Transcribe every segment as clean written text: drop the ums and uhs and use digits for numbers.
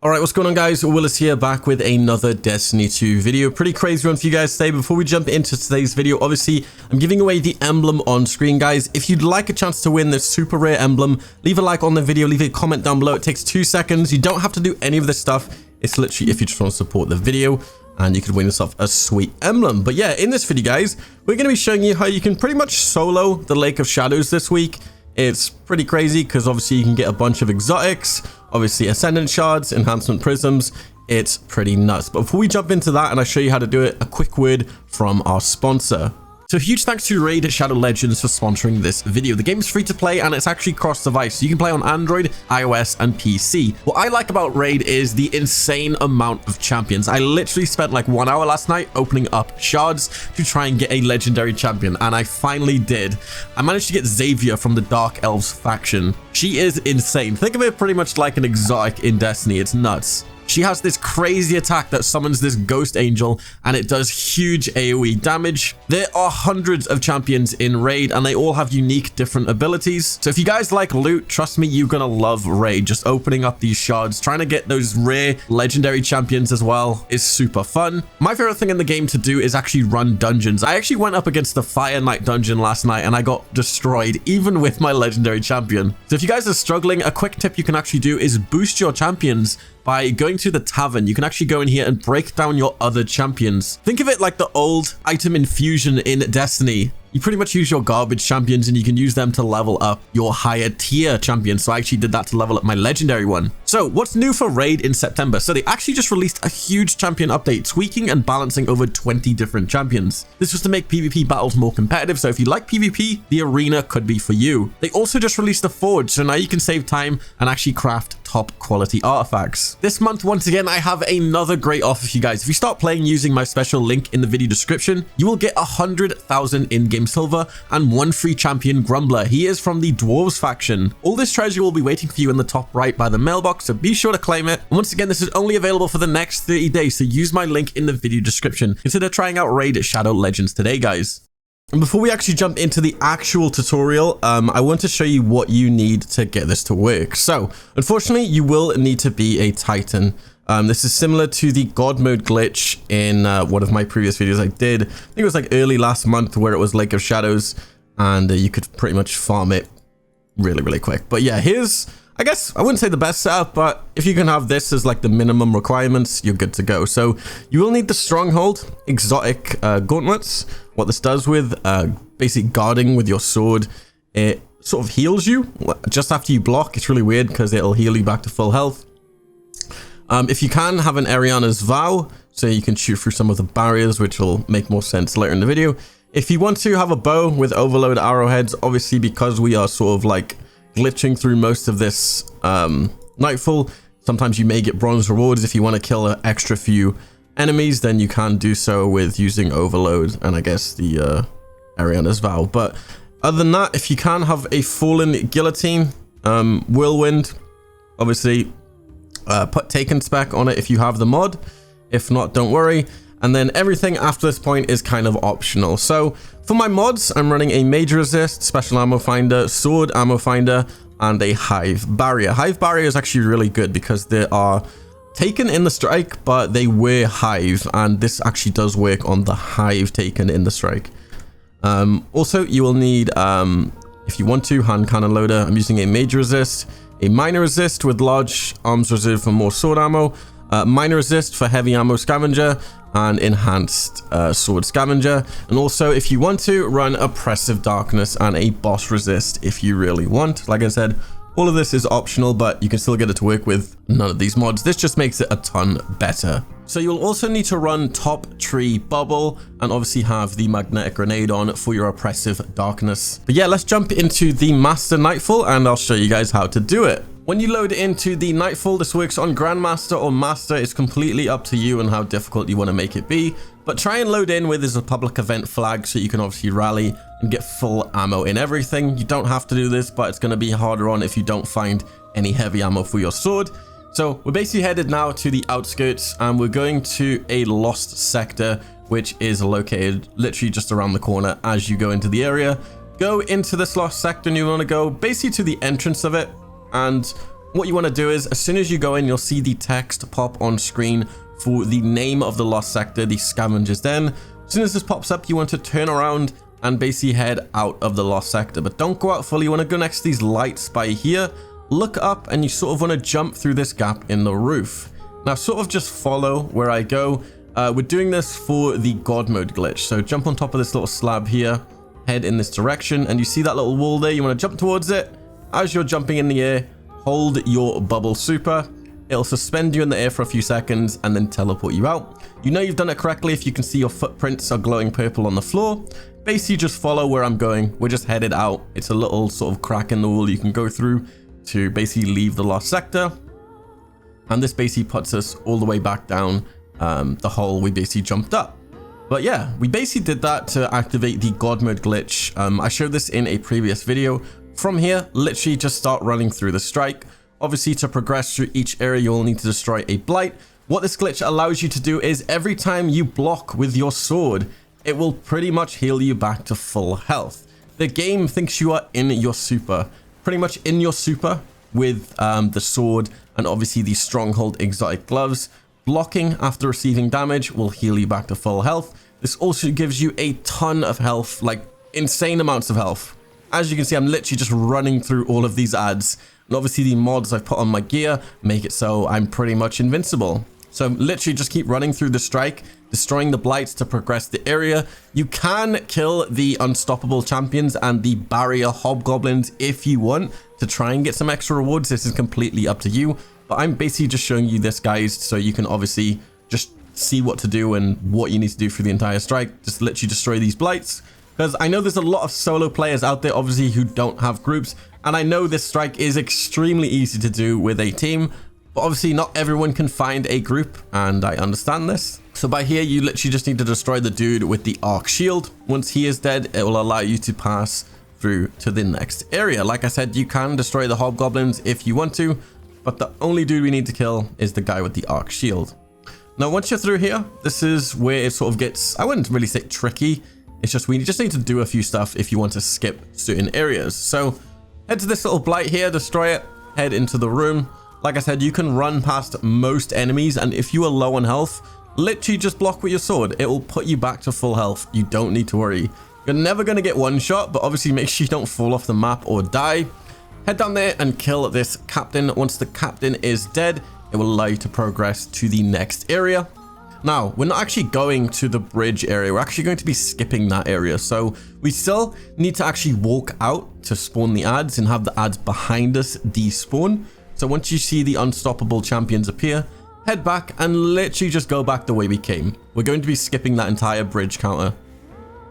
Alright, what's going on guys? Willis here, back with another Destiny 2 video. Pretty crazy one for you guys today. Before we jump into today's video, obviously I'm giving away the emblem on screen, guys. If you'd like a chance to win this super rare emblem, leave a like on the video, leave a comment down below. It takes 2 seconds. You don't have to do any of this stuff. It's literally if you just want to support the video, and you could win yourself a sweet emblem. But yeah, in this video guys, we're going to be showing you how you can pretty much solo the Lake of Shadows this week. It's pretty crazy because obviously you can get a bunch of exotics, obviously ascendant shards, enhancement prisms. It's pretty nuts. But before we jump into that and I show you how to do it, a quick word from our sponsor. So huge thanks to Raid Shadow Legends for sponsoring this video. The game is free to play and it's actually cross-device, so you can play on Android, iOS, and PC. What I like about Raid is the insane amount of champions. I literally spent like 1 hour last night opening up shards to try and get a legendary champion, and I finally did. I managed to get Xavier from the Dark Elves faction. She is insane. Think of it pretty much like an exotic in Destiny. It's nuts. She has this crazy attack that summons this ghost angel and it does huge AoE damage. There are hundreds of champions in Raid and they all have unique different abilities. So if you guys like loot, trust me, you're gonna love Raid. Just opening up these shards, trying to get those rare legendary champions as well is super fun. My favorite thing in the game to do is actually run dungeons. I actually went up against the Fire Knight dungeon last night and I got destroyed even with my legendary champion. So if you guys are struggling, a quick tip you can actually do is boost your champions by going to the tavern. You can actually go in here and break down your other champions. Think of it like the old item infusion in Destiny. You pretty much use your garbage champions and you can use them to level up your higher tier champions. So I actually did that to level up my legendary one. So what's new for Raid in September? So they actually just released a huge champion update, tweaking and balancing over 20 different champions. This was to make PvP battles more competitive. So if you like PvP, the arena could be for you. They also just released the Forge. So now you can save time and actually craft top quality artifacts. This month, once again, I have another great offer for you guys. If you start playing using my special link in the video description, you will get 100,000 in-game silver and 1 free champion, Grumbler. He is from the Dwarves faction. All this treasure will be waiting for you in the top right by the mailbox, so be sure to claim it. And once again, this is only available for the next 30 days, so use my link in the video description. Consider trying out Raid Shadow Legends today, guys. And before we actually jump into the actual tutorial, I want to show you what you need to get this to work. So, unfortunately, you will need to be a Titan. This is similar to the God mode glitch in one of my previous videos I did. I think it was like early last month where it was Lake of Shadows, and you could pretty much farm it really quick. But yeah, here's, I guess, I wouldn't say the best setup, but if you can have this as like the minimum requirements, you're good to go. So you will need the Stronghold, exotic gauntlets. What this does with basic guarding with your sword, it sort of heals you just after you block. It's really weird because it'll heal you back to full health. If you can, have an Ariana's Vow, so you can shoot through some of the barriers, which will make more sense later in the video. If you want to have a bow with overload arrowheads, obviously because we are sort of like glitching through most of this Nightfall, sometimes you may get bronze rewards. If you want to kill an extra few enemies, then you can do so with using overload and I guess the Ariana's Vow. But other than that, if you can, have a fallen guillotine, whirlwind, obviously put Taken spec on it if you have the mod. If not, don't worry. And then everything after this point is kind of optional. So for my mods, I'm running a major resist, special ammo finder, sword ammo finder, and a hive barrier. Hive barrier is actually really good because there are Taken in the strike, but they wear hive, and this actually does work on the hive Taken in the strike. Also, you will need, if you want to, hand cannon loader. I'm using a major resist, a minor resist with large arms reserve for more sword ammo, minor resist for heavy ammo scavenger, and enhanced sword scavenger. And also, if you want to, run oppressive darkness and a boss resist if you really want. Like I said, all of this is optional, but you can still get it to work with none of these mods. This just makes it a ton better. So you'll also need to run top tree bubble and obviously have the magnetic grenade on for your oppressive darkness. But yeah, let's jump into the Master Nightfall and I'll show you guys how to do it. When you load into the Nightfall, this works on Grandmaster or Master. It's completely up to you and how difficult you want to make it be. But try and load in with is a public event flag so you can obviously rally and get full ammo in everything. You don't have to do this, but it's going to be harder on if you don't find any heavy ammo for your sword. So we're basically headed now to the outskirts and we're going to a lost sector, which is located literally just around the corner as you go into the area. Go into this lost sector and you want to go basically to the entrance of it. And What you want to do is, as soon as you go in, you'll see the text pop on screen for the name of the lost sector, the Scavenger's Den. As soon as this pops up, you want to turn around and basically head out of the lost sector, but don't go out fully. You want to go next to these lights by here, look up, and you sort of want to jump through this gap in the roof. Now sort of just follow where I go. We're doing this for the God mode glitch, so jump on top of this little slab here, head in this direction, and you see that little wall there. You want to jump towards it. As you're jumping in the air, hold your bubble super. It'll suspend you in the air for a few seconds and then teleport you out. You know you've done it correctly if you can see your footprints are glowing purple on the floor. Basically just follow where I'm going. We're just headed out. It's a little sort of crack in the wall you can go through to basically leave the lost sector. And this basically puts us all the way back down the hole we basically jumped up. But yeah, we basically did that to activate the God mode glitch. I showed this in a previous video. From here, literally just start running through the strike. Obviously, to progress through each area, you'll need to destroy a blight. What this glitch allows you to do is every time you block with your sword, it will pretty much heal you back to full health. The game thinks you are in your super, pretty much in your super with the sword and obviously the stronghold exotic gloves. Blocking after receiving damage will heal you back to full health. This also gives you a ton of health, like insane amounts of health. As you can see, I'm literally just running through all of these ads. And obviously the mods I've put on my gear make it so I'm pretty much invincible. So literally just keep running through the strike, destroying the blights to progress the area. You can kill the unstoppable champions and the barrier hobgoblins if you want to try and get some extra rewards. This is completely up to you. But I'm basically just showing you this, guys, so you can obviously just see what to do and what you need to do for the entire strike. Just literally destroy these blights. Because I know there's a lot of solo players out there, obviously, who don't have groups. And I know this strike is extremely easy to do with a team. But obviously, not everyone can find a group. And I understand this. So by here, you literally just need to destroy the dude with the arc shield. Once he is dead, it will allow you to pass through to the next area. Like I said, you can destroy the hobgoblins if you want to. But the only dude we need to kill is the guy with the arc shield. Now, once you're through here, this is where it sort of gets, I wouldn't really say tricky. It's just we just need to do a few stuff if you want to skip certain areas. So head to this little blight here, destroy it, head into the room. Like I said, you can run past most enemies, and if you are low on health, literally just block with your sword. It will put you back to full health. You don't need to worry. You're never going to get one shot, but obviously make sure you don't fall off the map or die. Head down there and kill this captain. Once the captain is dead, it will allow you to progress to the next area. Now, we're not actually going to the bridge area. We're actually going to be skipping that area. So we still need to actually walk out to spawn the ads and have the ads behind us despawn. So once you see the unstoppable champions appear, head back and literally just go back the way we came. We're going to be skipping that entire bridge counter.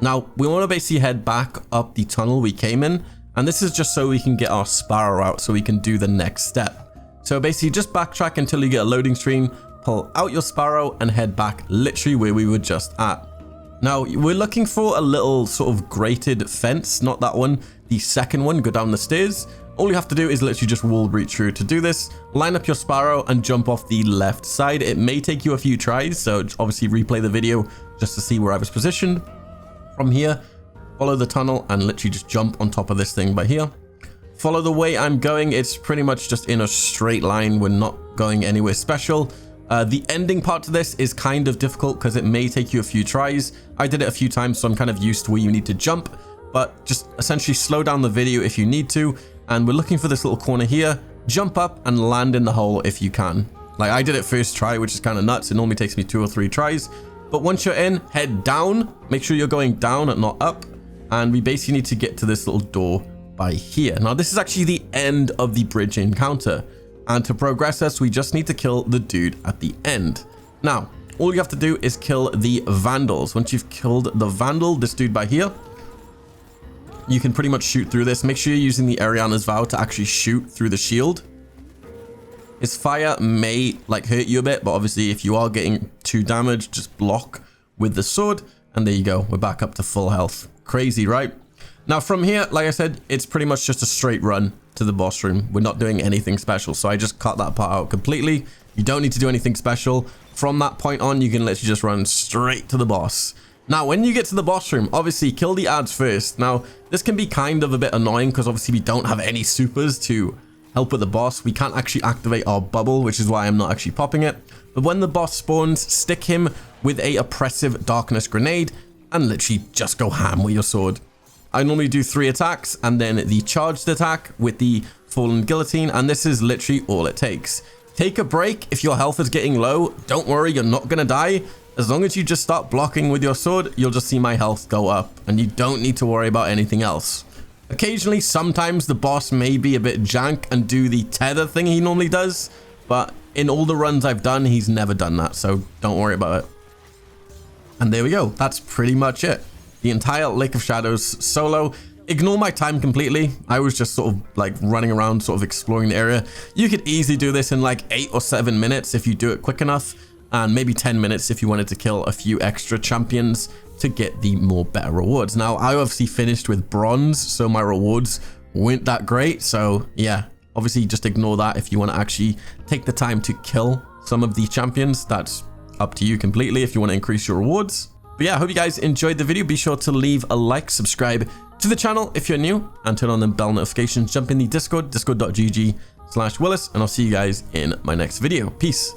Now, we want to basically head back up the tunnel we came in. And this is just so we can get our sparrow out so we can do the next step. So basically just backtrack until you get a loading screen. Pull out your sparrow and head back literally where we were just at. Now, we're looking for a little sort of grated fence, not that one, the second one, go down the stairs. All you have to do is literally just wall breach through. To do this, line up your sparrow and jump off the left side. It may take you a few tries, so obviously replay the video just to see where I was positioned. From here, follow the tunnel and literally just jump on top of this thing by here. Follow the way I'm going. It's pretty much just in a straight line. We're not going anywhere special. The ending part to this is kind of difficult because it may take you a few tries. I did it a few times, so I'm kind of used to where you need to jump, but just essentially slow down the video if you need to. And we're looking for this little corner here. Jump up and land in the hole if you can. Like I did it first try, which is kind of nuts. It normally takes me 2 or 3 tries. But once you're in, head down. Make sure you're going down and not up. And we basically need to get to this little door by here. Now, this is actually the end of the bridge encounter. And to progress us, we just need to kill the dude at the end. Now, all you have to do is kill the vandals. Once you've killed the vandal, this dude by here, you can pretty much shoot through this. Make sure you're using the Ariana's Vow to actually shoot through the shield. His fire may like hurt you a bit, but obviously if you are getting 2 damage, just block with the sword. And there you go. We're back up to full health. Crazy, right? Now from here, like I said, it's pretty much just a straight run to the boss room. We're not doing anything special. So I just cut that part out completely. You don't need to do anything special. From that point on, you can literally just run straight to the boss. Now, when you get to the boss room, obviously kill the ads first. Now, this can be kind of a bit annoying because obviously we don't have any supers to help with the boss. We can't actually activate our bubble, which is why I'm not actually popping it. But when the boss spawns, stick him with a oppressive darkness grenade and literally just go ham with your sword. I normally do 3 attacks and then the charged attack with the fallen guillotine, and this is literally all it takes. Take a break if your health is getting low. Don't worry, you're not gonna die. As long as you just start blocking with your sword, you'll just see my health go up and you don't need to worry about anything else. Occasionally, sometimes the boss may be a bit jank and do the tether thing he normally does, but in all the runs I've done, he's never done that, so don't worry about it. And there we go. That's pretty much it. The entire Lake of Shadows solo. Ignore my time completely. I was just sort of like running around, sort of exploring the area. You could easily do this in like 8 or 7 minutes if you do it quick enough, and maybe 10 minutes if you wanted to kill a few extra champions to get the more better rewards. Now, I obviously finished with bronze, so my rewards weren't that great. So yeah, obviously just ignore that if you want to actually take the time to kill some of the champions. That's up to you completely if you want to increase your rewards. But yeah, I hope you guys enjoyed the video. Be sure to leave a like, subscribe to the channel if you're new, and turn on the bell notifications. Jump in the Discord, discord.gg/Willis, and I'll see you guys in my next video. Peace.